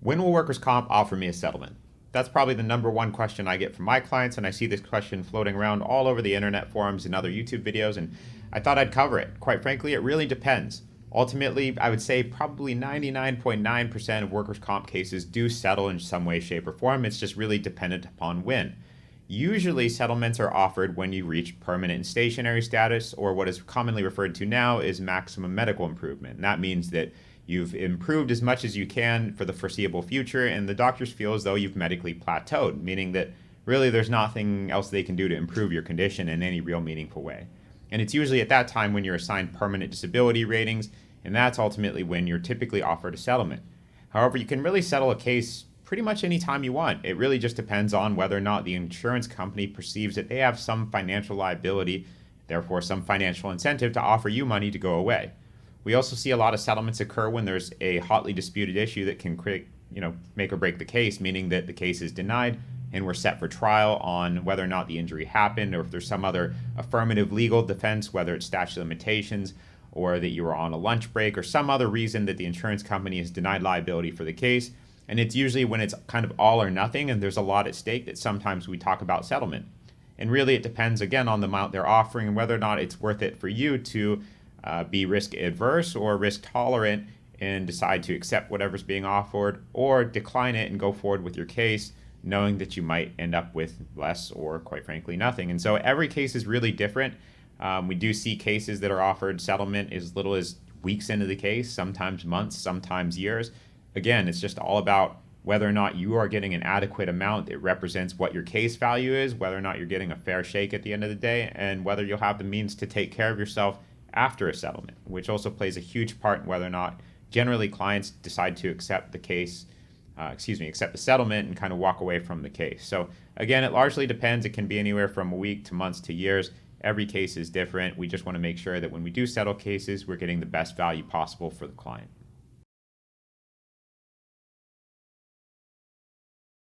When will workers' comp offer me a settlement? That's probably the number one question I get from my clients, and I see this question floating around all over the internet forums and other YouTube videos, and I thought I'd cover it. Quite frankly, it really depends. Ultimately, I would say probably 99.9% of workers' comp cases do settle in some way, shape, or form. It's just really dependent upon when. Usually, settlements are offered when you reach permanent and stationary status, or what is commonly referred to now is maximum medical improvement. And that means that you've improved as much as you can for the foreseeable future, and the doctors feel as though you've medically plateaued, meaning that really there's nothing else they can do to improve your condition in any real meaningful way. And it's usually at that time when you're assigned permanent disability ratings, and that's ultimately when you're typically offered a settlement. However, you can really settle a case pretty much any time you want. It really just depends on whether or not the insurance company perceives that they have some financial liability, therefore some financial incentive to offer you money to go away. We also see a lot of settlements occur when there's a hotly disputed issue that can create, make or break the case, meaning that the case is denied and we're set for trial on whether or not the injury happened, or if there's some other affirmative legal defense, whether it's statute of limitations or that you were on a lunch break or some other reason that the insurance company has denied liability for the case. And it's usually when it's kind of all or nothing and there's a lot at stake that sometimes we talk about settlement. And really it depends again on the amount they're offering and whether or not it's worth it for you to be risk adverse or risk tolerant and decide to accept whatever's being offered, or decline it and go forward with your case knowing that you might end up with less or quite frankly nothing. And so every case is really different. We do see cases that are offered settlement as little as weeks into the case, sometimes months, sometimes years. Again, it's just all about whether or not you are getting an adequate amount that represents what your case value is, whether or not you're getting a fair shake at the end of the day, and whether you'll have the means to take care of yourself after a settlement, which also plays a huge part in whether or not generally clients decide to accept the case, accept the settlement and kind of walk away from the case. So again, it largely depends. It can be anywhere from a week to months to years. Every case is different. We just want to make sure that when we do settle cases, we're getting the best value possible for the client.